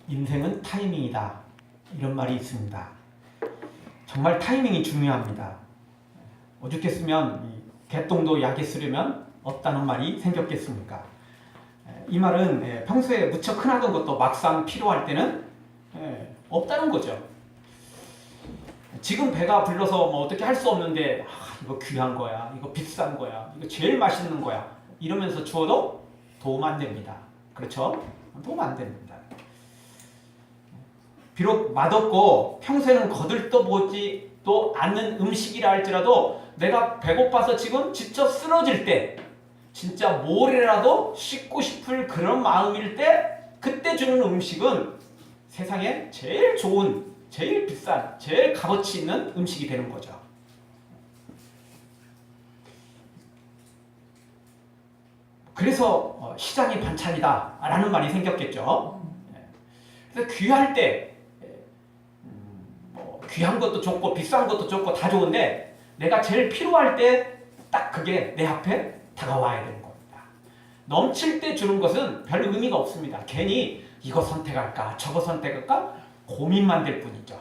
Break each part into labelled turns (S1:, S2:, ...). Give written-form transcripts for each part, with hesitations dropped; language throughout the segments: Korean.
S1: 인생은 타이밍이다. 이런 말이 있습니다. 정말 타이밍이 중요합니다. 오죽했으면 개똥도 약에 쓰려면 없다는 말이 생겼겠습니까? 이 말은 평소에 무척 흔하던 것도 막상 필요할 때는 없다는 거죠. 지금 배가 불러서 뭐 어떻게 할 수 없는데 이거 귀한 거야, 이거 비싼 거야, 이거 제일 맛있는 거야 이러면서 주어도 도움 안 됩니다. 그렇죠? 도움 안 됩니다. 비록 맛없고 평소에는 거들떠보지도 않는 음식이라 할지라도 내가 배고파서 지금 지쳐 쓰러질 때 진짜 뭐래라도 씻고 싶을 그런 마음일 때 그때 주는 음식은 세상에 제일 좋은, 제일 비싼, 제일 값어치 있는 음식이 되는 거죠. 그래서 시장이 반찬이다 라는 말이 생겼겠죠. 그래서 귀할 때 귀한 것도 좋고 비싼 것도 좋고 다 좋은데 내가 제일 필요할 때 딱 그게 내 앞에 다가와야 되는 겁니다. 넘칠 때 주는 것은 별 의미가 없습니다. 괜히 이거 선택할까 저거 선택할까 고민만 될 뿐이죠.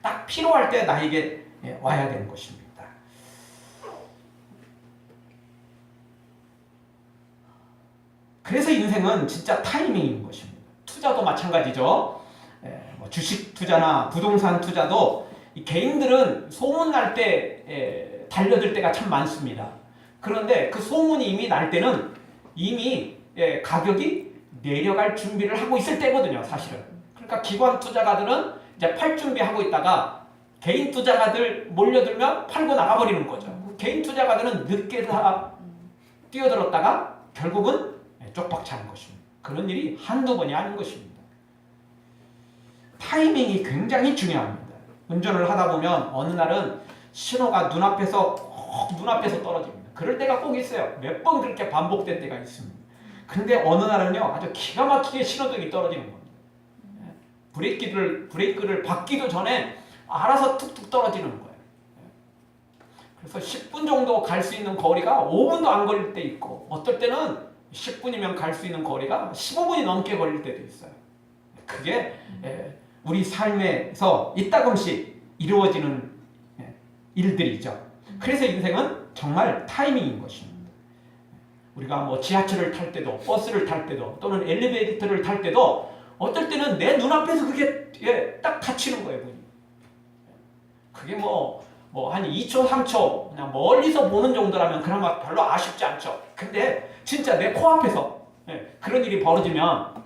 S1: 딱 필요할 때 나에게 와야 되는 것입니다. 그래서 인생은 진짜 타이밍인 것입니다. 투자도 마찬가지죠. 주식 투자나 부동산 투자도 이 개인들은 소문날 때 달려들 때가 참 많습니다. 그런데 그 소문이 이미 날 때는 이미 가격이 내려갈 준비를 하고 있을 때거든요, 사실은. 그러니까 기관 투자가들은 이제 팔 준비하고 있다가 개인 투자가들 몰려들면 팔고 나가버리는 거죠. 개인 투자가들은 늦게 다 뛰어들었다가 결국은 쪽박 차는 것입니다. 그런 일이 한두 번이 아닌 것입니다. 타이밍이 굉장히 중요합니다. 운전을 하다 보면 어느 날은 신호가 눈앞에서 떨어집니다. 그럴 때가 꼭 있어요. 몇 번 그렇게 반복된 때가 있습니다. 근데 어느 날은요 아주 기가 막히게 신호등이 떨어지는 겁니다. 브레이크를 밟기도 전에 알아서 툭툭 떨어지는 거예요. 그래서 10분 정도 갈 수 있는 거리가 5분도 안 걸릴 때 있고 어떨 때는 10분이면 갈 수 있는 거리가 15분이 넘게 걸릴 때도 있어요. 그게 우리 삶에서 이따금씩 이루어지는 일들이죠. 그래서 인생은 정말 타이밍인 것입니다. 우리가 뭐 지하철을 탈 때도 버스를 탈 때도 또는 엘리베이터를 탈 때도 어떨 때는 내 눈앞에서 그게 딱 닫히는 거예요. 그게 뭐 한 2초 3초 그냥 멀리서 보는 정도라면 그나마 별로 아쉽지 않죠. 근데 진짜 내 코앞에서 그런 일이 벌어지면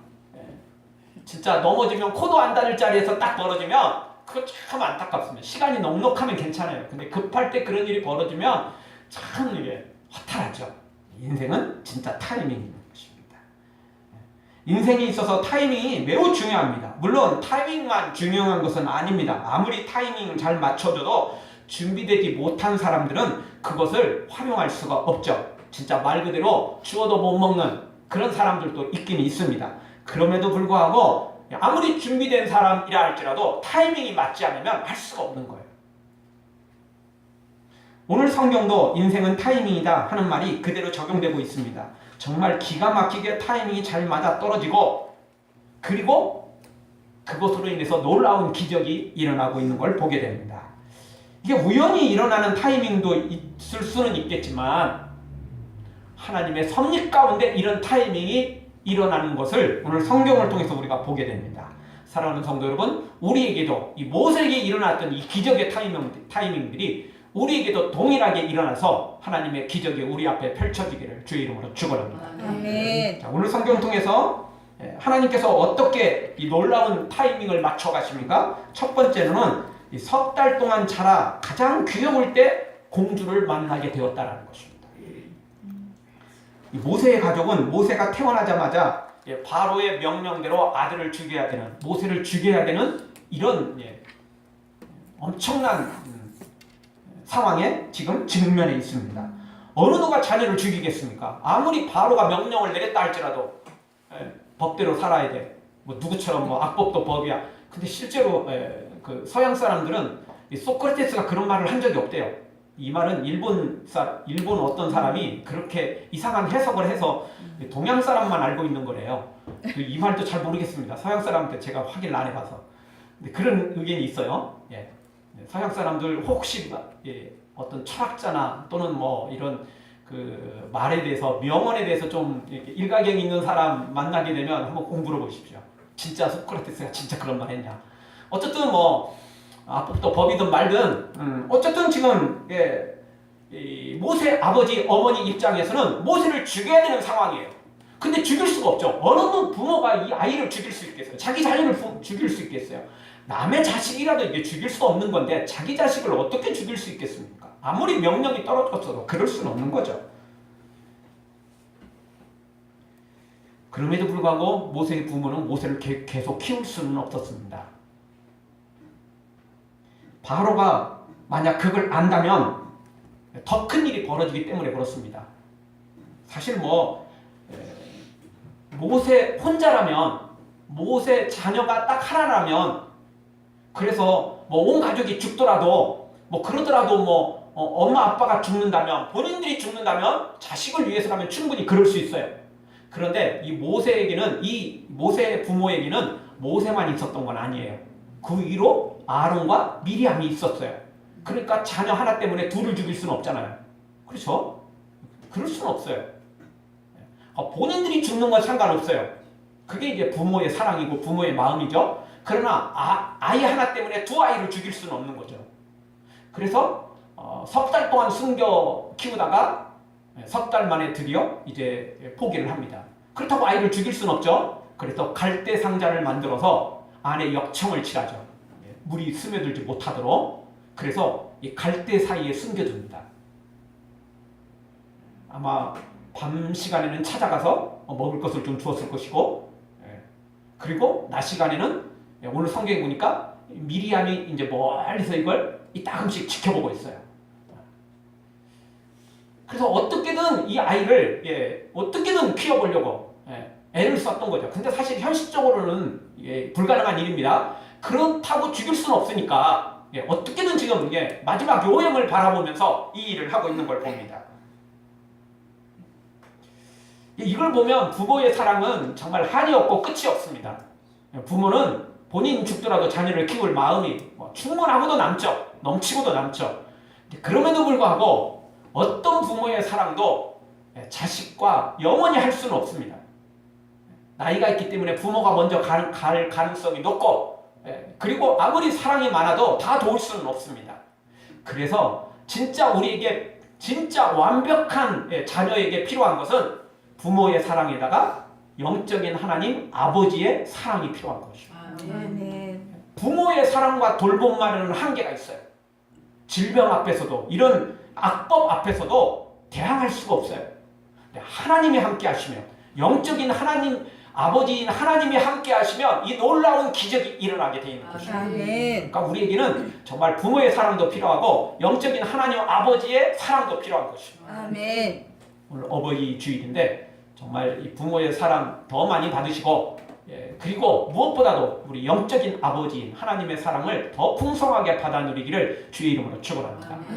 S1: 진짜 넘어지면 코도 안 닿을 자리에서 딱 벌어지면 그거 참 안타깝습니다. 시간이 넉넉하면 괜찮아요. 근데 급할 때 그런 일이 벌어지면 참 이게 허탈하죠. 인생은 진짜 타이밍인 것입니다. 인생에 있어서 타이밍이 매우 중요합니다. 물론 타이밍만 중요한 것은 아닙니다. 아무리 타이밍을 잘 맞춰줘도 준비되지 못한 사람들은 그것을 활용할 수가 없죠. 진짜 말 그대로 주워도 못 먹는 그런 사람들도 있긴 있습니다. 그럼에도 불구하고 아무리 준비된 사람이라 할지라도 타이밍이 맞지 않으면 할 수가 없는 거예요. 오늘 성경도 인생은 타이밍이다 하는 말이 그대로 적용되고 있습니다. 정말 기가 막히게 타이밍이 잘 맞아 떨어지고 그리고 그것으로 인해서 놀라운 기적이 일어나고 있는 걸 보게 됩니다. 이게 우연히 일어나는 타이밍도 있을 수는 있겠지만 하나님의 섭리 가운데 이런 타이밍이 일어나는 것을 오늘 성경을 통해서 우리가 보게 됩니다. 사랑하는 성도 여러분, 우리에게도 이 모세에게 일어났던 이 기적의 타이밍들이 우리에게도 동일하게 일어나서 하나님의 기적이 우리 앞에 펼쳐지기를 주의 이름으로 축원합니다.
S2: 아멘.
S1: 자, 오늘 성경 통해서 하나님께서 어떻게 이 놀라운 타이밍을 맞춰 가십니까? 첫 번째로는 석 달 동안 자라 가장 귀여울 때 공주를 만나게 되었다라는 것입니다. 이 모세의 가족은 모세가 태어나자마자 바로의 명령대로 아들을 죽여야 되는, 모세를 죽여야 되는 이런 엄청난 상황에 지금 직면해 있습니다. 어느 누가 자녀를 죽이겠습니까? 아무리 바로가 명령을 내렸다 할지라도 법대로 살아야 돼. 뭐 누구처럼 뭐 악법도 법이야. 근데 실제로 그 서양 사람들은 소크라테스가 그런 말을 한 적이 없대요. 이 말은 일본 어떤 사람이 그렇게 이상한 해석을 해서 동양 사람만 알고 있는 거래요. 이 말도 잘 모르겠습니다. 서양 사람한테 제가 확인을 안 해봐서. 근데 그런 의견이 있어요. 예. 서양 사람들 혹시 어떤 철학자나 또는 뭐 이런 그 말에 대해서 명언에 대해서 좀 일가견 있는 사람 만나게 되면 한번 공부를 보십시오. 진짜 소크라테스가 진짜 그런 말 했냐. 어쨌든 뭐 또 법이든 말든 어쨌든 지금 이 모세 아버지 어머니 입장에서는 모세를 죽여야 되는 상황이에요. 근데 죽일 수가 없죠. 어느 부모가 이 아이를 죽일 수 있겠어요? 자기 자녀를 죽일 수 있겠어요? 남의 자식이라도 이게 죽일 수 없는 건데 자기 자식을 어떻게 죽일 수 있겠습니까? 아무리 명령이 떨어졌어도 그럴 수는 없는 거죠. 그럼에도 불구하고 모세의 부모는 모세를 계속 키울 수는 없었습니다. 바로가 만약 그걸 안다면 더 큰 일이 벌어지기 때문에 그렇습니다. 사실 뭐 모세 혼자라면, 모세 자녀가 딱 하나라면, 그래서 뭐 온 가족이 죽더라도 뭐 그러더라도 뭐 엄마 아빠가 죽는다면, 본인들이 죽는다면 자식을 위해서라면 충분히 그럴 수 있어요. 그런데 이 모세에게는, 이 모세 부모에게는 모세만 있었던 건 아니에요. 그 위로 아론과 미리암이 있었어요. 그러니까 자녀 하나 때문에 둘을 죽일 수는 없잖아요. 그렇죠? 그럴 수는 없어요. 본인들이 죽는 건 상관없어요. 그게 이제 부모의 사랑이고 부모의 마음이죠. 그러나 아이 하나 때문에 두 아이를 죽일 수는 없는 거죠. 그래서 석 달 동안 숨겨 키우다가 석 달 만에 드디어 이제 포기를 합니다. 그렇다고 아이를 죽일 수는 없죠. 그래서 갈대 상자를 만들어서 안에 역청을 칠하죠. 물이 스며들지 못하도록. 그래서 이 갈대 사이에 숨겨둡니다. 아마 밤 시간에는 찾아가서 먹을 것을 좀 주었을 것이고, 그리고 낮 시간에는 오늘 성경에 보니까 미리암이 이제 멀리서 이걸 이따금씩 지켜보고 있어요. 그래서 어떻게든 이 아이를 어떻게든 키워보려고 애를 썼던 거죠. 근데 사실 현실적으로는 불가능한 일입니다. 그렇다고 죽일 수는 없으니까 어떻게든 지금 마지막 요행을 바라보면서 이 일을 하고 있는 걸 봅니다. 이걸 보면 부모의 사랑은 정말 한이 없고 끝이 없습니다. 부모는 본인 죽더라도 자녀를 키울 마음이 충분하고도 남죠. 넘치고도 남죠. 그럼에도 불구하고 어떤 부모의 사랑도 자식과 영원히 할 수는 없습니다. 나이가 있기 때문에 부모가 먼저 갈 가능성이 높고, 그리고 아무리 사랑이 많아도 다 도울 수는 없습니다. 그래서 진짜 우리에게 진짜 완벽한 자녀에게 필요한 것은 부모의 사랑에다가 영적인 하나님 아버지의 사랑이 필요한 것이죠. 부모의 사랑과 돌봄만은 한계가 있어요. 질병 앞에서도, 이런 악법 앞에서도 대항할 수가 없어요. 하나님이 함께 하시면, 영적인 하나님 아버지인 하나님이 함께 하시면 이 놀라운 기적이 일어나게 되어 있는 것입니다. 그러니까 우리에게는 정말 부모의 사랑도 필요하고 영적인 하나님 아버지의 사랑도 필요한 것입니다.
S2: 아멘.
S1: 오늘 어버이 주일인데 정말 이 부모의 사랑 더 많이 받으시고, 그리고 무엇보다도 우리 영적인 아버지인 하나님의 사랑을 더 풍성하게 받아 누리기를 주의 이름으로 축원합니다. 그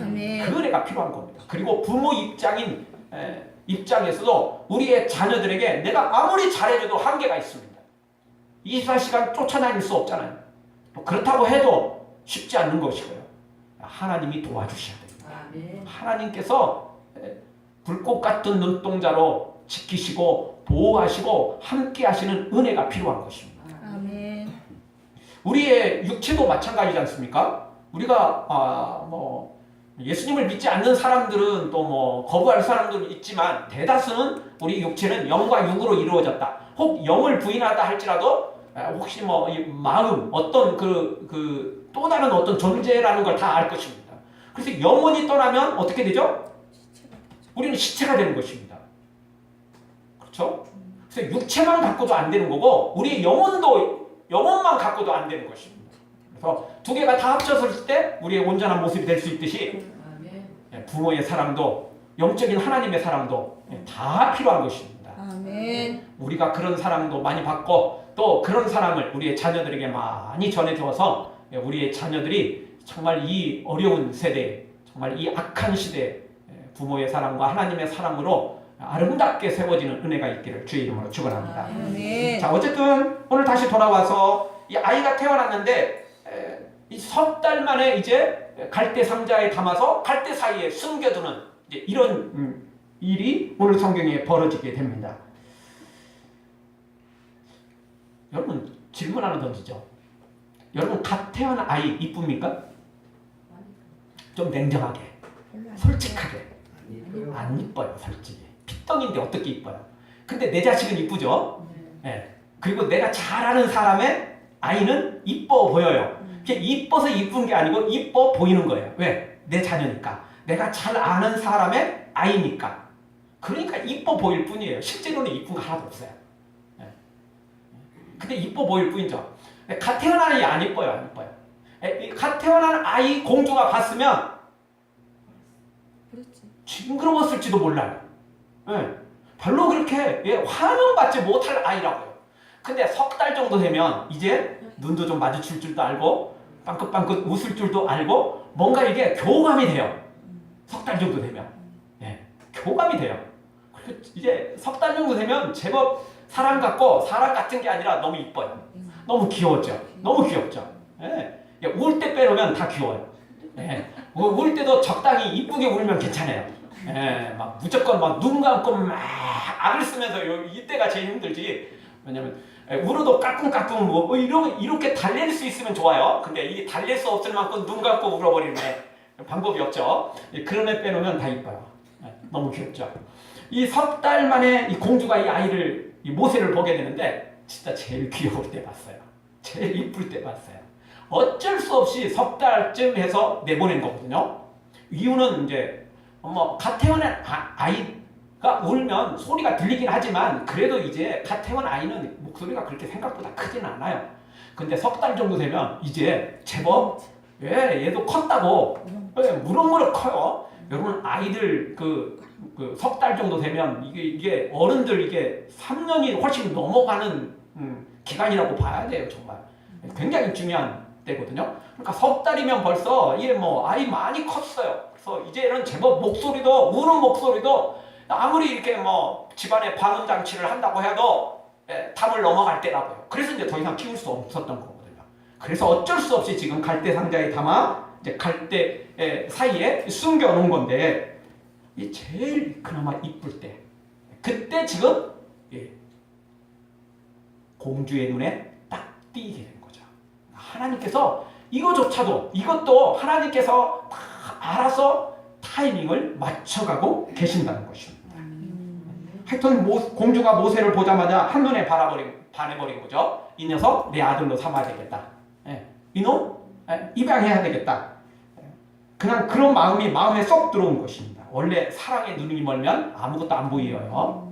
S1: 은혜가 필요한 겁니다. 그리고 부모 입장에서도 우리의 자녀들에게 내가 아무리 잘해줘도 한계가 있습니다. 24시간 쫓아다닐 수 없잖아요. 그렇다고 해도 쉽지 않는 것이고요. 하나님이 도와주셔야 됩니다. 하나님께서 불꽃 같은 눈동자로 지키시고 보호하시고 함께 하시는 은혜가 필요한 것입니다.
S2: 아멘.
S1: 우리의 육체도 마찬가지지 않습니까? 우리가 예수님을 믿지 않는 사람들은 또 거부할 사람들은 있지만 대다수는 우리 육체는 영과 육으로 이루어졌다. 혹 영을 부인하다 할지라도 혹시 이 마음 어떤 또 다른 어떤 존재라는 걸 다 알 것입니다. 그래서 영혼이 떠나면 어떻게 되죠? 우리는 시체가 되는 것입니다. 그렇죠? 그래서 육체만 갖고도 안 되는 거고 우리의 영혼만 갖고도 안 되는 것입니다. 그래서 두 개가 다 합쳐졌을 때 우리의 온전한 모습이 될 수 있듯이 부모의 사랑도 영적인 하나님의 사랑도 다 필요한 것입니다.
S2: 아멘.
S1: 우리가 그런 사랑도 많이 받고 또 그런 사랑을 우리의 자녀들에게 많이 전해주어서 우리의 자녀들이 정말 이 어려운 세대에, 정말 이 악한 시대에 부모의 사랑과 하나님의 사랑으로 아름답게 세워지는 은혜가 있기를 주의 이름으로 축원합니다.
S2: 아멘.
S1: 자, 어쨌든 오늘 다시 돌아와서 이 아이가 태어났는데 이 석 달 만에 이제 갈대 상자에 담아서 갈대 사이에 숨겨두는 이제 이런 일이 오늘 성경에 벌어지게 됩니다. 여러분 질문 하나 던지죠. 여러분 갓 태어난 아이 이쁩니까? 좀 냉정하게, 솔직하게. 안 이뻐요, 솔직히. 핏덩인데 어떻게 이뻐요? 근데 내 자식은 이쁘죠? 네. 그리고 내가 잘 아는 사람의 아이는 이뻐 보여요. 그게 이뻐서 이쁜 게 아니고 이뻐 보이는 거예요. 왜? 내 자녀니까. 내가 잘 아는 사람의 아이니까. 그러니까 이뻐 보일 뿐이에요. 실제로는 이쁜 거 하나도 없어요. 네. 근데 이뻐 보일 뿐이죠. 갓 태어난 아이 안 이뻐요, 안 이뻐요. 갓 태어난 아이 공주가 봤으면 징그러웠을지도 몰라요. 네. 별로 그렇게 환영받지 못할 아이라고요. 근데 석 달 정도 되면 이제 눈도 좀 마주칠 줄도 알고 빵긋빵긋 웃을 줄도 알고 뭔가 이게 교감이 돼요. 석 달 정도 되면. 네. 교감이 돼요. 그리고 이제 석 달 정도 되면 제법 사람 같고 사람 같은 게 아니라 너무 이뻐요. 너무 귀여웠죠. 너무 귀엽죠. 네. 울 때 빼놓으면 다 귀여워요. 네. 울 때도 적당히 이쁘게 울면 괜찮아요. 네. 막 무조건 막 눈 감고 막 악을 쓰면서 이때가 제일 힘들지. 왜냐면 울어도 까꿍까꿍 뭐 이렇게 달랠 수 있으면 좋아요. 근데 이 달랠 수 없을 만큼 눈 감고 울어버리는 방법이 없죠. 그런 애 빼놓으면 다 이뻐요. 네. 너무 귀엽죠. 이 석 달 만에 이 공주가 이 아이를 이 모세를 보게 되는데 진짜 제일 귀여울 때 봤어요. 제일 이쁠 때 봤어요. 어쩔 수 없이 석 달쯤 해서 내보낸 거거든요. 이유는 이제 갓 태어난 아이가 울면 소리가 들리긴 하지만 그래도 이제 갓 태어난 아이는 목소리가 그렇게 생각보다 크진 않아요. 근데 석 달 정도 되면 이제 제법 얘도 컸다고 무럭무럭 커요. 여러분 아이들 그 석 달 정도 되면 이게 어른들 이게 3년이 훨씬 넘어가는 기간이라고 봐야 돼요. 정말 굉장히 중요한 때거든요. 그러니까 석 달이면 벌써 얘 아이 많이 컸어요. 그래서 이제는 제법 목소리도 우는 목소리도 아무리 이렇게 집안에 방음 장치를 한다고 해도 담을 넘어갈 때라고요. 그래서 이제 더 이상 키울 수 없었던 거거든요. 그래서 어쩔 수 없이 지금 갈대 상자에 담아 이제 갈대 사이에 숨겨 놓은 건데 이 제일 그나마 이쁠 때 그때 지금 공주의 눈에 딱 띄게 된 거죠. 하나님께서 이것도 하나님께서 다 알아서 타이밍을 맞춰가고 계신다는 것입니다. 하여튼 공주가 모세를 보자마자 한눈에 반해버린 거죠. 이 녀석 내 아들로 삼아야 되겠다. 이놈 입양해야 되겠다. 그냥 그런 마음에 쏙 들어온 것입니다. 원래 사랑의 눈이 멀면 아무것도 안 보여요.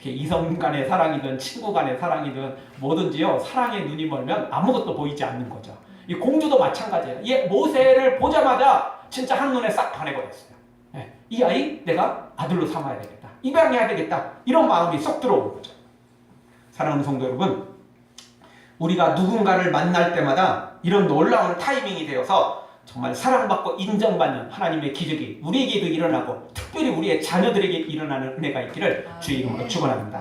S1: 이성 간의 사랑이든 친구 간의 사랑이든 뭐든지요. 사랑의 눈이 멀면 아무것도 보이지 않는 거죠. 이 공주도 마찬가지예요. 얘 모세를 보자마자 진짜 한눈에 싹 반해버렸어요. 이 아이 내가 아들로 삼아야 되겠다. 입양해야 되겠다. 이런 마음이 쏙 들어오는 거죠. 사랑하는 성도 여러분, 우리가 누군가를 만날 때마다 이런 놀라운 타이밍이 되어서 정말 사랑받고 인정받는 하나님의 기적이 우리에게도 일어나고 특별히 우리의 자녀들에게 일어나는 은혜가 있기를 주의 이름으로 축원합니다.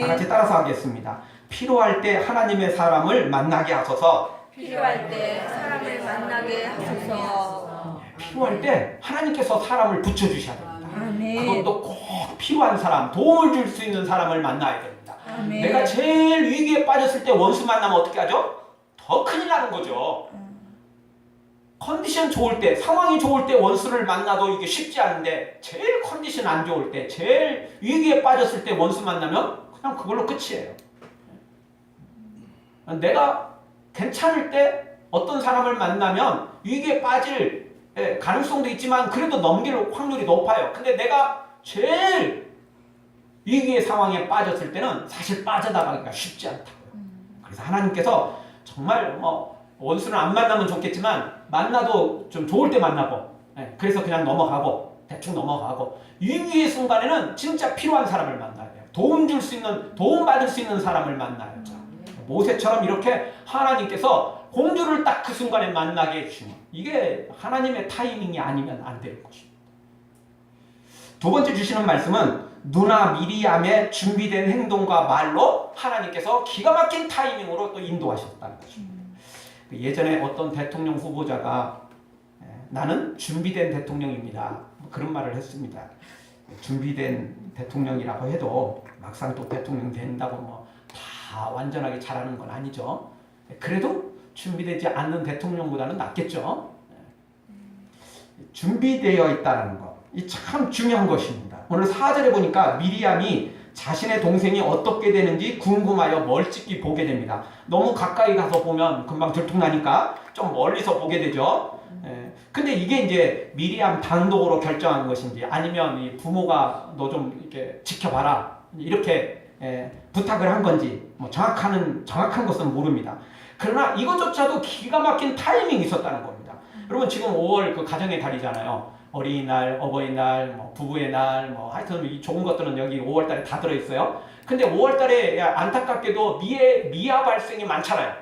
S1: 다 같이 따라서 하겠습니다. 필요할 때 하나님의 사람을 만나게 하소서.
S2: 필요할 때 사람을 만나게 하소서.
S1: 필요할 때 하나님께서 사람을 붙여주셔야 됩니다.
S2: 아멘.
S1: 그것도 꼭 필요한 사람, 도움을 줄 수 있는 사람을 만나야 됩니다.
S2: 아멘.
S1: 내가 제일 위기에 빠졌을 때 원수 만나면 어떻게 하죠? 더 큰일 나는 거죠. 컨디션 좋을 때, 상황이 좋을 때 원수를 만나도 이게 쉽지 않은데 제일 컨디션 안 좋을 때, 제일 위기에 빠졌을 때 원수 만나면 그냥 그걸로 끝이에요. 내가 괜찮을 때 어떤 사람을 만나면 위기에 빠질 가능성도 있지만 그래도 넘길 확률이 높아요. 근데 내가 제일 위기의 상황에 빠졌을 때는 사실 빠져나가기가 쉽지 않다고요. 그래서 하나님께서 정말 원수는 안 만나면 좋겠지만 만나도 좀 좋을 때 만나고 그래서 그냥 넘어가고 대충 넘어가고 위기의 순간에는 진짜 필요한 사람을 만나야 돼요. 도움 받을 수 있는 사람을 만나야죠. 모세처럼 이렇게 하나님께서 공주를 딱 그 순간에 만나게 해주시면 이게 하나님의 타이밍이 아니면 안 되는 것입니다. 두 번째 주시는 말씀은 누나 미리암의 준비된 행동과 말로 하나님께서 기가 막힌 타이밍으로 또 인도하셨다는 것입니다. 예전에 어떤 대통령 후보자가 나는 준비된 대통령입니다. 그런 말을 했습니다. 준비된 대통령이라고 해도 막상 또 대통령 된다고 뭐 다 완전하게 잘하는 건 아니죠. 그래도 준비되지 않는 대통령보다는 낫겠죠. 준비되어 있다는 것, 이 참 중요한 것입니다. 오늘 4절에 보니까 미리암이 자신의 동생이 어떻게 되는지 궁금하여 멀찍이 보게 됩니다. 너무 가까이 가서 보면 금방 들통나니까 좀 멀리서 보게 되죠. 근데 이게 이제 미리암 단독으로 결정한 것인지 아니면 이 부모가 너 좀 이렇게 지켜봐라 이렇게 부탁을 한 건지 뭐 정확한 것은 모릅니다. 그러나 이것조차도 기가 막힌 타이밍이 있었다는 겁니다. 여러분 지금 5월 그 가정의 달이잖아요. 어린이날, 어버이날, 뭐 부부의 날, 뭐 하여튼 이 좋은 것들은 여기 5월달에 다 들어있어요. 근데 5월달에 안타깝게도 미아 발생이 많잖아요.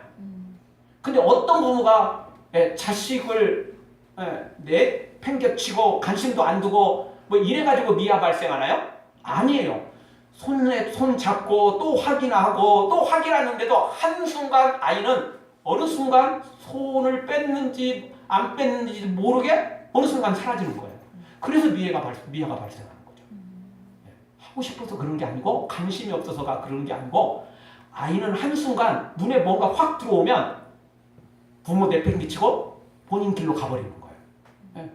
S1: 근데 어떤 부모가 자식을 내팽개치고 관심도 안 두고 뭐 이래가지고 미아 발생하나요? 아니에요. 손 잡고 또 확인하고 또 확인하는데도 한순간 아이는 어느 순간 손을 뺐는지 안 뺐는지 모르게 어느 순간 사라지는 거예요. 그래서 미아가 발생하는 거죠. 하고 싶어서 그런 게 아니고 관심이 없어서가 그런 게 아니고 아이는 한순간 눈에 뭔가 확 들어오면 부모 내팽개치고 본인 길로 가버리는 거예요.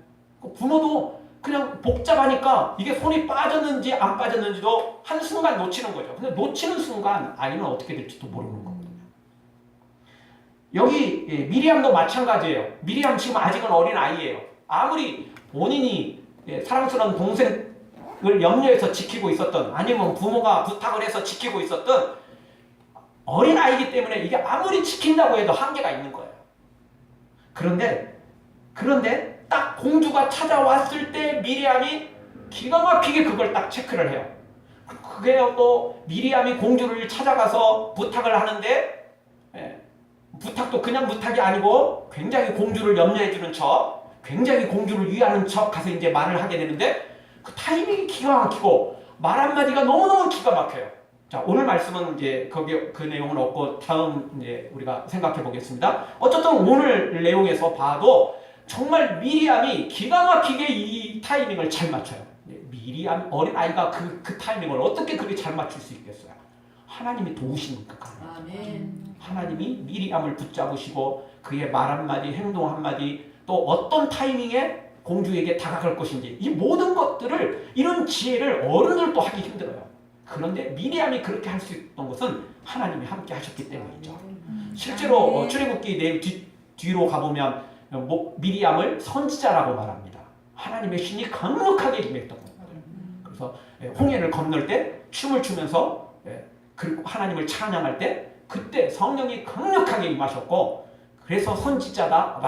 S1: 부모도 그냥 복잡하니까 이게 손이 빠졌는지 안 빠졌는지도 한순간 놓치는 거죠. 근데 놓치는 순간 아이는 어떻게 될지도 모르는 거거든요. 여기 미리암도 마찬가지예요. 미리암 지금 아직은 어린 아이예요. 아무리 본인이 사랑스러운 동생을 염려해서 지키고 있었던 아니면 부모가 부탁을 해서 지키고 있었던 어린 아이기 때문에 이게 아무리 지킨다고 해도 한계가 있는 거예요. 그런데 딱 공주가 찾아왔을 때 미리암이 기가 막히게 그걸 딱 체크를 해요. 그게 또 미리암이 공주를 찾아가서 부탁을 하는데 부탁도 그냥 부탁이 아니고 굉장히 공주를 염려해주는 척, 굉장히 공주를 위하는 척 가서 이제 말을 하게 되는데 그 타이밍이 기가 막히고 말 한마디가 너무너무 기가 막혀요. 자, 오늘 말씀은 이제 그 내용은 없고 다음 이제 우리가 생각해 보겠습니다. 어쨌든 오늘 내용에서 봐도 정말 미리암이 기가 막히게 이 타이밍을 잘 맞춰요. 미리암 어린 아이가 그 타이밍을 어떻게 그렇게 잘 맞출 수 있겠어요? 하나님이 도우시니까. 아멘. 하나님이 미리암을 붙잡으시고 그의 말 한마디, 행동 한마디, 또 어떤 타이밍에 공주에게 다가갈 것인지 이 모든 것들을 이런 지혜를 어른들도 하기 힘들어요. 그런데 미리암이 그렇게 할 수 있던 것은 하나님이 함께 하셨기 때문이죠. 실제로 출애굽기 내일 뒤로 가보면 미리암을 선지자라고 말합니다. 하나님의 신이 강력하게 임했던 겁니다. 그래서 홍해를 건널 때 춤을 추면서 그리고 하나님을 찬양할 때 그때 성령이 강력하게 임하셨고 그래서 선지자다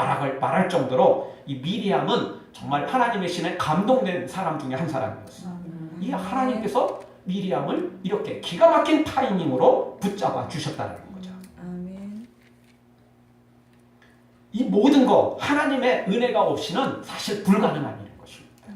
S1: 말할 정도로 이 미리암은 정말 하나님의 신에 감동된 사람 중에 한 사람이었어요. 이 하나님께서 미리암을 이렇게 기가 막힌 타이밍으로 붙잡아 주셨다는 거죠.
S2: 아멘.
S1: 이 모든 거 하나님의 은혜가 없이는 사실 불가능한 일인 것입니다.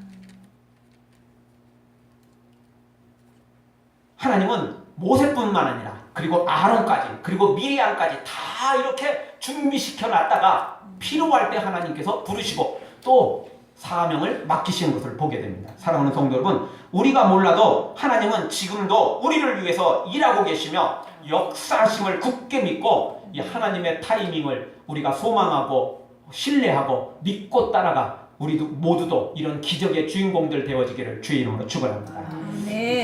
S1: 하나님은 모세뿐만 아니라 그리고 아론까지 그리고 미리암까지 다 이렇게 준비시켜 놨다가 필요할 때 하나님께서 부르시고 또 사명을 맡기시는 것을 보게 됩니다. 사랑하는 성도 여러분, 우리가 몰라도 하나님은 지금도 우리를 위해서 일하고 계시며 역사하심을 굳게 믿고 이 하나님의 타이밍을 우리가 소망하고 신뢰하고 믿고 따라가 우리도 모두도 이런 기적의 주인공들 되어지기를 주의 이름으로 축원합니다.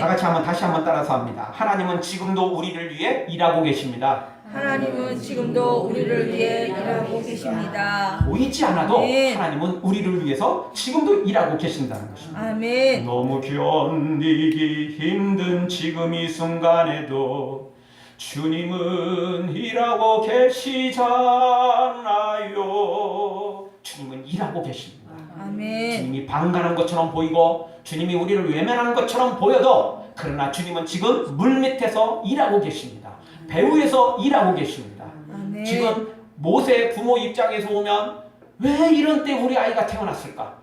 S1: 다 같이 다시 한번 따라서 합니다. 하나님은 지금도 우리를 위해 일하고 계십니다.
S2: 하나님은 지금도 우리를 위해 일하고 계십니다.
S1: 보이지 않아도
S2: 아멘.
S1: 하나님은 우리를 위해서 지금도 일하고 계신다는 것입니다.
S2: 아멘.
S1: 너무 견디기 힘든 지금 이 순간에도 주님은 일하고 계시잖아요. 주님은 일하고 계십니다.
S2: 아멘.
S1: 주님이 방관한 것처럼 보이고 주님이 우리를 외면하는 것처럼 보여도 그러나 주님은 지금 물밑에서 일하고 계십니다. 배후에서 일하고 계십니다.
S2: 아멘.
S1: 지금 모세 부모 입장에서 오면 왜 이런 때 우리 아이가 태어났을까?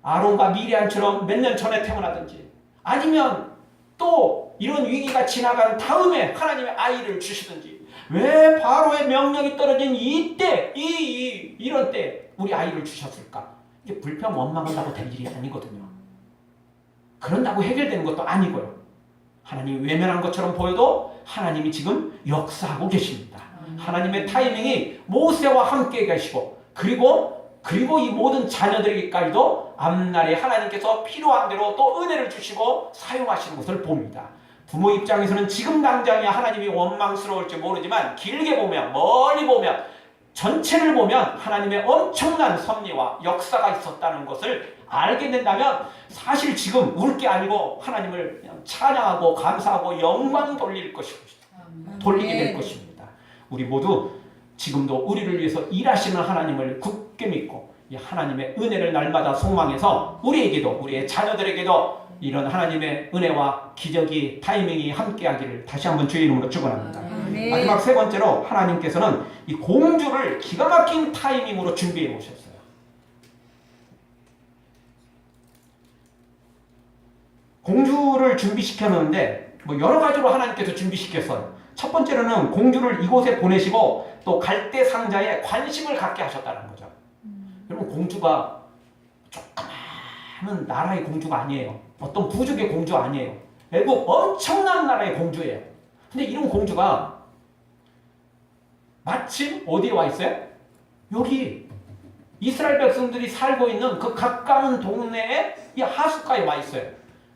S1: 아론과 미리암처럼 몇 년 전에 태어나든지 아니면 또 이런 위기가 지나간 다음에 하나님의 아이를 주시든지 왜 바로의 명령이 떨어진 이때 이런 때 우리 아이를 주셨을까? 이게 불평 원망한다고 될 일이 아니거든요. 그런다고 해결되는 것도 아니고요. 하나님이 외면한 것처럼 보여도 하나님이 지금 역사하고 계십니다. 하나님의 타이밍이 모세와 함께 계시고 그리고 이 모든 자녀들에게까지도 앞날에 하나님께서 필요한 대로 또 은혜를 주시고 사용하시는 것을 봅니다. 부모 입장에서는 지금 당장이 하나님이 원망스러울지 모르지만 길게 보면 멀리 보면 전체를 보면 하나님의 엄청난 섭리와 역사가 있었다는 것을 알게 된다면 사실 지금 울 게 아니고 하나님을 그냥 찬양하고 감사하고 영광 돌리게 될 것입니다. 우리 모두 지금도 우리를 위해서 일하시는 하나님을 굳게 믿고 이 하나님의 은혜를 날마다 소망해서 우리에게도 우리의 자녀들에게도 이런 하나님의 은혜와 기적이 타이밍이 함께하기를 다시 한번 주의 이름으로 축원합니다. 마지막 세 번째로 하나님께서는 이 공주를 기가 막힌 타이밍으로 준비해 오셨어요. 공주를 준비시켰는데 뭐 여러 가지로 하나님께서 준비시켰어요. 첫 번째로는 공주를 이곳에 보내시고 또 갈대 상자에 관심을 갖게 하셨다는 거죠. 여러분 공주가 조그마한 나라의 공주가 아니에요. 어떤 부족의 공주 아니에요. 애국 엄청난 나라의 공주예요. 근데 이런 공주가 마침 어디에 와 있어요? 여기 이스라엘 백성들이 살고 있는 그 가까운 동네에 이 하숫가에 와 있어요.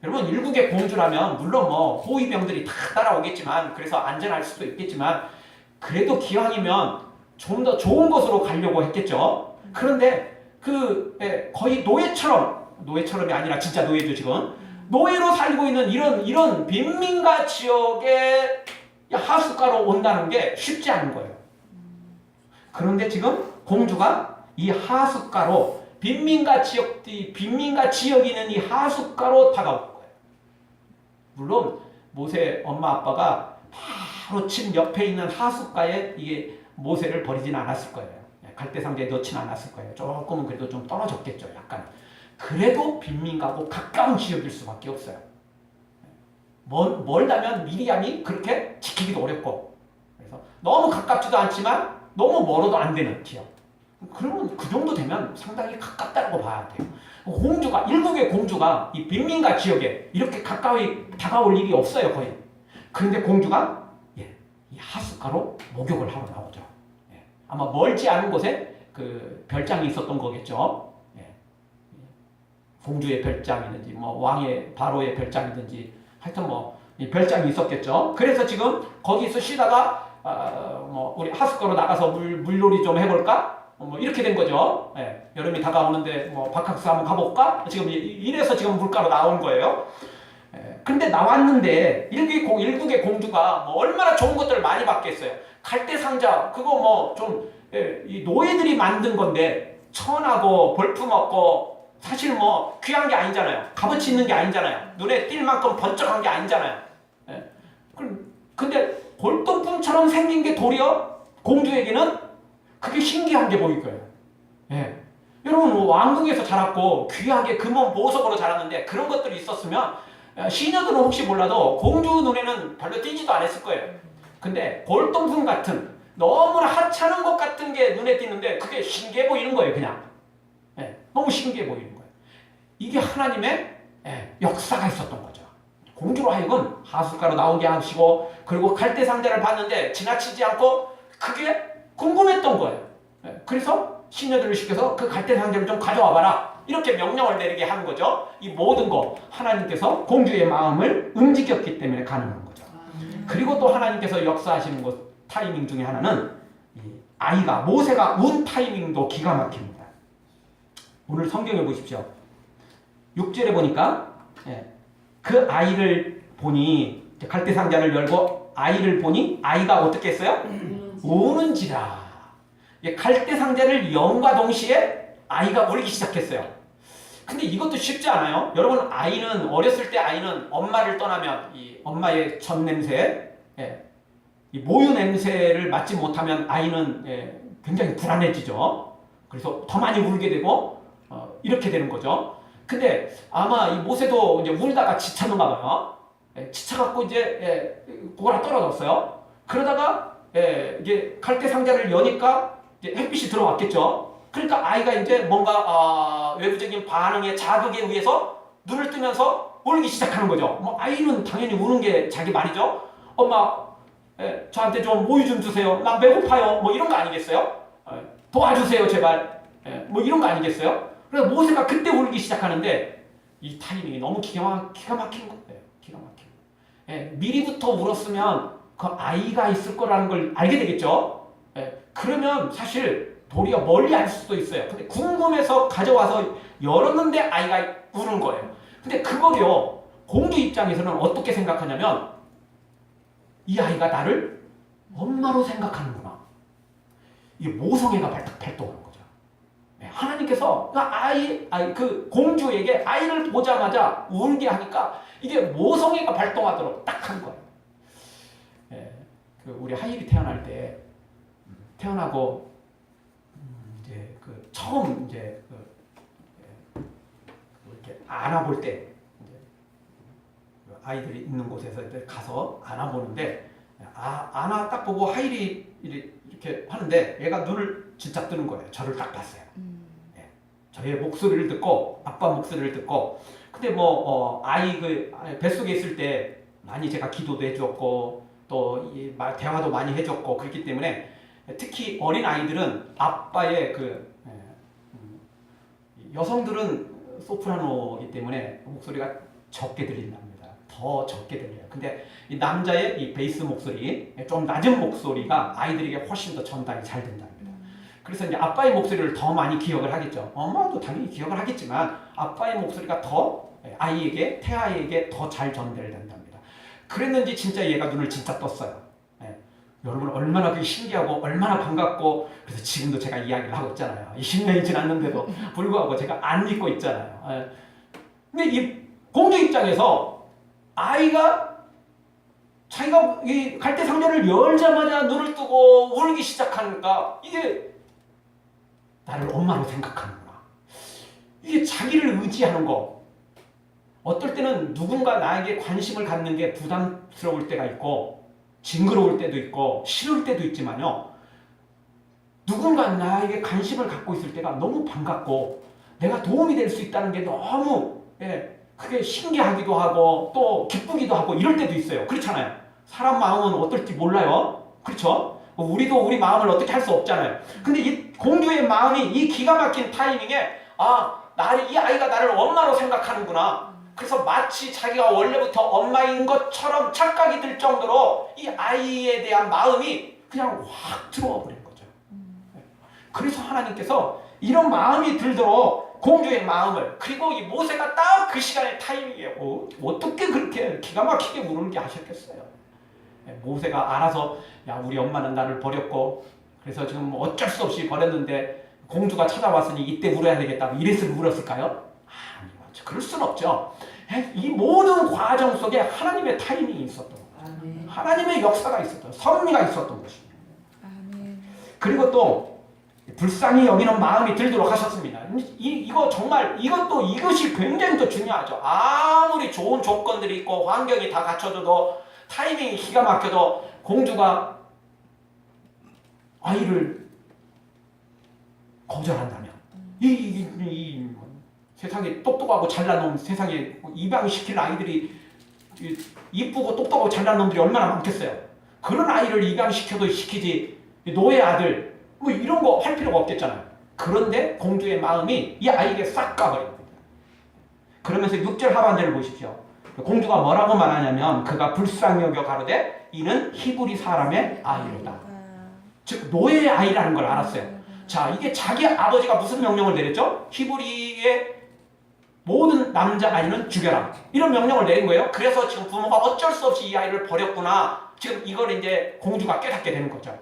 S1: 여러분 일국의 공주라면 물론 뭐 호위병들이 다 따라오겠지만 그래서 안전할 수도 있겠지만 그래도 기왕이면 좀 더 좋은 곳으로 가려고 했겠죠. 그런데 거의 노예처럼이 아니라 진짜 노예죠 지금. 노예로 살고 있는 이런 빈민가 지역에 하숫가로 온다는 게 쉽지 않은 거예요. 그런데 지금 공주가 이 하숫가로 빈민가 지역이 있는 이 하숫가로 다가올 거예요. 물론 모세 엄마 아빠가 바로 집 옆에 있는 하숫가에 이게 모세를 버리지는 않았을 거예요. 갈대상자에 넣지는 않았을 거예요. 조금은 그래도 좀 떨어졌겠죠. 약간. 그래도 빈민가고 가까운 지역일 수밖에 없어요. 멀다면 미리암이 그렇게 지키기도 어렵고 그래서 너무 가깝지도 않지만 너무 멀어도 안 되는 지역. 그러면 그 정도 되면 상당히 가깝다고 봐야 돼요. 일국의 공주가 이 빈민가 지역에 이렇게 가까이 다가올 일이 없어요 거의. 그런데 공주가 이 하숫가로 목욕을 하러 나오죠. 아마 멀지 않은 곳에 그 별장이 있었던 거겠죠. 공주의 별장이든지 뭐 왕의 바로의 별장이든지 하여튼 뭐 별장이 있었겠죠. 그래서 지금 거기서 쉬다가 뭐 우리 하숫가로 나가서 물놀이 좀 해볼까? 뭐 이렇게 된 거죠. 여름이 다가오는데 뭐 바캉스 한번 가볼까? 지금 이래서 지금 물가로 나온 거예요. 근데 나왔는데 일국의 공주가 뭐 얼마나 좋은 것들을 많이 받겠어요. 갈대 상자 그거 뭐 좀 이 노예들이 만든 건데 천하고 볼품없고 사실 뭐 귀한 게 아니잖아요. 값어치 있는 게 아니잖아요. 눈에 띌 만큼 번쩍한 게 아니잖아요. 근데 골동품처럼 생긴 게 도리어 공주에게는 그게 신기한 게 보일 거예요. 여러분 뭐 왕궁에서 자랐고 귀하게 금은 보석으로 자랐는데 그런 것들이 있었으면 시녀들은 혹시 몰라도 공주 눈에는 별로 띄지도 않았을 거예요. 근데 골동품 같은 너무나 하찮은 것 같은 게 눈에 띄는데 그게 신기해 보이는 거예요. 그냥 너무 신기해 보이는 거예요. 이게 하나님의 역사가 있었던 거죠. 공주로 하여금 하숫가로 나오게 하시고 그리고 갈대 상자를 봤는데 지나치지 않고 그게 궁금했던 거예요. 그래서 시녀들을 시켜서 그 갈대 상자를 좀 가져와 봐라. 이렇게 명령을 내리게 하는 거죠. 이 모든 거 하나님께서 공주의 마음을 움직였기 때문에 가능한 거죠. 그리고 또 하나님께서 역사하시는 것 타이밍 중에 하나는 모세가 운 타이밍도 기가 막힙니다. 오늘 성경에 보십시오. 6절에 보니까 그 아이를 보니 갈대 상자를 열고 아이를 보니 아이가 어떻게 했어요? 우는지라. 갈대 상자를 연과 동시에 아이가 울기 시작했어요. 근데 이것도 쉽지 않아요. 여러분 어렸을 때 아이는 엄마를 떠나면 이 엄마의 젖 냄새, 이 모유 냄새를 맡지 못하면 아이는 굉장히 불안해지죠. 그래서 더 많이 울게 되고 이렇게 되는 거죠. 근데 아마 이 모세도 이제 울다가 지쳤는가 봐요. 지쳐갖고 이제 고가라 떨어졌어요. 그러다가 이게 갈대 상자를 여니까 이제 햇빛이 들어왔겠죠. 그러니까 아이가 이제 뭔가 외부적인 반응에 자극에 의해서 눈을 뜨면서 울기 시작하는 거죠. 뭐 아이는 당연히 우는 게 자기 말이죠. 엄마, 저한테 좀 우유 좀 주세요. 나 배고파요. 뭐 이런 거 아니겠어요? 도와주세요, 제발. 뭐 이런 거 아니겠어요? 그래서 모세가 그때 울기 시작하는데 이 타이밍이 너무 기가 막힌 거예요. 기가 막힌. 미리부터 울었으면 그 아이가 있을 거라는 걸 알게 되겠죠. 그러면 사실 도리어 멀리 알 수도 있어요. 근데 궁금해서 가져와서 열었는데 아이가 우는 거예요. 근데 그거요, 공주 입장에서는 어떻게 생각하냐면 이 아이가 나를 엄마로 생각하는구나. 이게 모성애가 발동하는 거죠. 하나님께서 그 공주에게 아이를 보자마자 울게 하니까 이게 모성애가 발동하도록 딱 한 거예요. 우리 하일이 태어날 때 태어나고 이제 처음 이제 이렇게 안아볼 때 아이들이 있는 곳에서 이제 가서 안아보는데 안아 딱 보고 하일이 이렇게 하는데 얘가 눈을 진짜 뜨는 거예요. 저를 딱 봤어요. 저의 목소리를 듣고 아빠 목소리를 듣고 근데 뭐 아이 뱃속에 있을 때 많이 제가 기도도 해줬고 또 대화도 많이 해줬고 그렇기 때문에 특히 어린 아이들은 아빠의 여성들은 소프라노이기 때문에 목소리가 적게 들린답니다. 더 적게 들려요. 근데 이 남자의 이 베이스 목소리, 좀 낮은 목소리가 아이들에게 훨씬 더 전달이 잘 된답니다. 그래서 이제 아빠의 목소리를 더 많이 기억을 하겠죠. 엄마도 당연히 기억을 하겠지만 아빠의 목소리가 더 아이에게, 태아에게 더 잘 전달된답니다. 그랬는지 진짜 얘가 눈을 진짜 떴어요. 여러분 얼마나 그게 신기하고 얼마나 반갑고 그래서 지금도 제가 이야기를 하고 있잖아요. 20년이 지났는데도 불구하고 제가 안 믿고 있잖아요. 근데 이 공주 입장에서 아이가 자기가 이 갈대 상자를 열자마자 눈을 뜨고 울기 시작하니까 이게 나를 엄마로 생각하는구나. 이게 자기를 의지하는 거. 어떨 때는 누군가 나에게 관심을 갖는 게 부담스러울 때가 있고 징그러울 때도 있고 싫을 때도 있지만요. 누군가 나에게 관심을 갖고 있을 때가 너무 반갑고 내가 도움이 될 수 있다는 게 너무 그게 신기하기도 하고 또 기쁘기도 하고 이럴 때도 있어요. 그렇잖아요. 사람 마음은 어떨지 몰라요. 그렇죠? 우리도 우리 마음을 어떻게 할 수 없잖아요. 근데 이 공주의 마음이 이 기가 막힌 타이밍에 이 아이가 나를 엄마로 생각하는구나. 그래서 마치 자기가 원래부터 엄마인 것처럼 착각이 들 정도로 이 아이에 대한 마음이 그냥 확 들어와 버린 거죠. 그래서 하나님께서 이런 마음이 들도록 공주의 마음을 그리고 이 모세가 딱 그 시간의 타이밍이에요. 어떻게 그렇게 기가 막히게 울게 하셨겠어요. 모세가 알아서 우리 엄마는 나를 버렸고 그래서 지금 어쩔 수 없이 버렸는데 공주가 찾아왔으니 이때 울어야 되겠다 이래서 울었을까요? 아니요. 그럴 순 없죠. 이 모든 과정 속에 하나님의 타이밍이 있었던 거예요. 하나님의 역사가 있었던 섭리가 있었던 것입니다. 그리고 또 불쌍히 여기는 마음이 들도록 하셨습니다. 이거 정말 이것이 굉장히 또 중요하죠. 아무리 좋은 조건들이 있고 환경이 다 갖춰져도 타이밍이 기가 막혀도 공주가 아이를 거절한다면 이 세상에 똑똑하고 잘난 놈, 세상에 입양시킬 아이들이 이쁘고 똑똑하고 잘난 놈들이 얼마나 많겠어요. 그런 아이를 입양시켜도 시키지 노예 아들 뭐 이런 거 할 필요가 없겠잖아요. 그런데 공주의 마음이 이 아이에게 싹 가버린 겁니다. 그러면서 6절 하반절을 보십시오. 공주가 뭐라고 말하냐면 그가 불쌍히 여겨 가로되 이는 히브리 사람의 아이로다. 즉 노예의 아이라는 걸 알았어요. 자, 이게 자기 아버지가 무슨 명령을 내렸죠? 히브리의 모든 남자 아이는 죽여라. 이런 명령을 내린 거예요. 그래서 지금 부모가 어쩔 수 없이 이 아이를 버렸구나. 지금 이걸 이제 공주가 깨닫게 되는 거죠.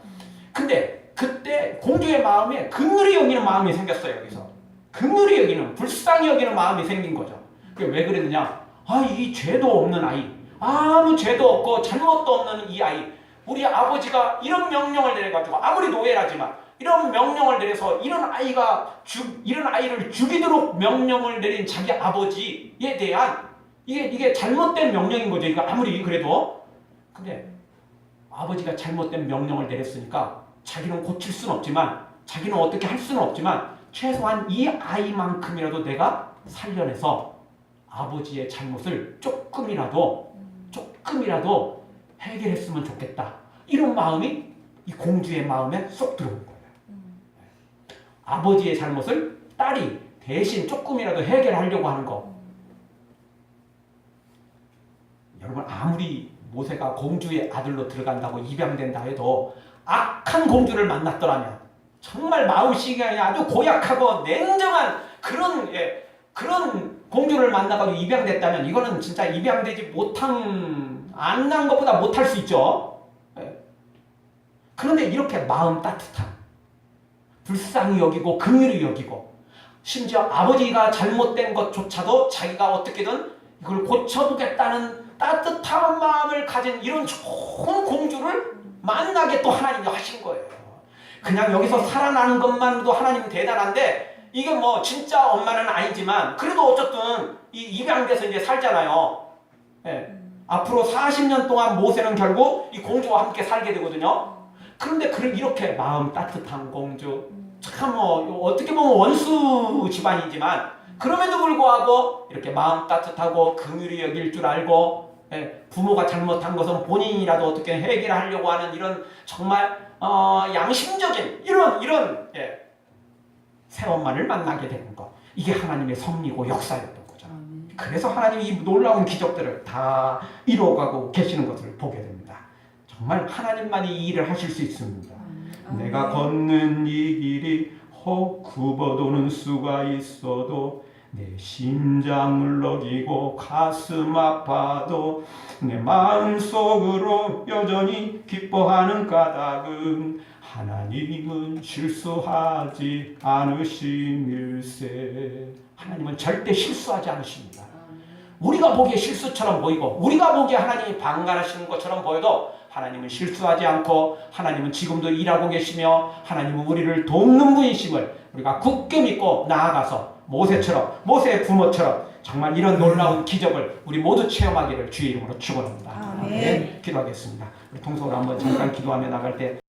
S1: 근데 그때 공주의 마음에 긍휼히 여기는 마음이 생겼어요. 여기서 긍휼히 여기는 불쌍히 여기는 마음이 생긴 거죠. 그게 왜 그랬느냐? 이 죄도 없는 아이, 아무 죄도 없고 잘못도 없는 이 아이, 우리 아버지가 이런 명령을 내려가지고 아무리 노예라지만 이런 명령을 내려서 이런 아이를 죽이도록 명령을 내린 자기 아버지에 대한 이게 잘못된 명령인 거죠. 이거 아무리 그래도. 근데 아버지가 잘못된 명령을 내렸으니까 자기는 고칠 수는 없지만, 자기는 어떻게 할 수는 없지만 최소한 이 아이만큼이라도 내가 살려내서 아버지의 잘못을 조금이라도 해결했으면 좋겠다. 이런 마음이 이 공주의 마음에 쏙 들어온 거예요. 아버지의 잘못을 딸이 대신 조금이라도 해결하려고 하는 거. 여러분, 아무리 모세가 공주의 아들로 들어간다고 입양된다 해도 악한 공주를 만났더라면, 정말 마음씨가 아주 고약하고 냉정한 그런 공주를 만나가지고 입양됐다면, 이거는 진짜 입양되지 안 난 것보다 못할 수 있죠. 그런데 이렇게 마음 따뜻한, 불쌍히 여기고 긍휼히 여기고, 심지어 아버지가 잘못된 것조차도 자기가 어떻게든 이걸 고쳐보겠다는 따뜻한 마음을 가진 이런 좋은 공주를 만나게 또 하나님이 하신 거예요. 그냥 여기서 살아나는 것만으로도 하나님은 대단한데, 이게 뭐 진짜 엄마는 아니지만 그래도 어쨌든 이 입양돼서 이제 살잖아요. 앞으로 40년 동안 모세는 결국 이 공주와 함께 살게 되거든요. 그런데 이렇게 마음 따뜻한 공주, 참 어떻게 보면 원수 집안이지만 그럼에도 불구하고 이렇게 마음 따뜻하고 긍휼히 여길 줄 알고, 부모가 잘못한 것은 본인이라도 어떻게 해결하려고 하는 이런 정말 양심적인 이런 새엄마를 만나게 되는 것, 이게 하나님의 섭리고 역사였던 거죠. 그래서 하나님이 이 놀라운 기적들을 다 이루어가고 계시는 것을 보게 됩니다. 정말 하나님만이 이 일을 하실 수 있습니다. 내가 걷는 이 길이 혹 굽어도는 수가 있어도, 내 심장을 먹이고 가슴 아파도 내 마음속으로 여전히 기뻐하는 까닭은 하나님은 실수하지 않으심일세. 하나님은 절대 실수하지 않으십니다. 우리가 보기에 실수처럼 보이고 우리가 보기에 하나님이 방관하시는 것처럼 보여도 하나님은 실수하지 않고, 하나님은 지금도 일하고 계시며, 하나님은 우리를 돕는 분이심을 우리가 굳게 믿고 나아가서 모세의 부모처럼 정말 이런 놀라운 기적을 우리 모두 체험하기를 주의 이름으로 축원합니다.
S2: 아멘.
S1: 기도하겠습니다. 우리 통성으로 한번 잠깐 기도하며 나갈 때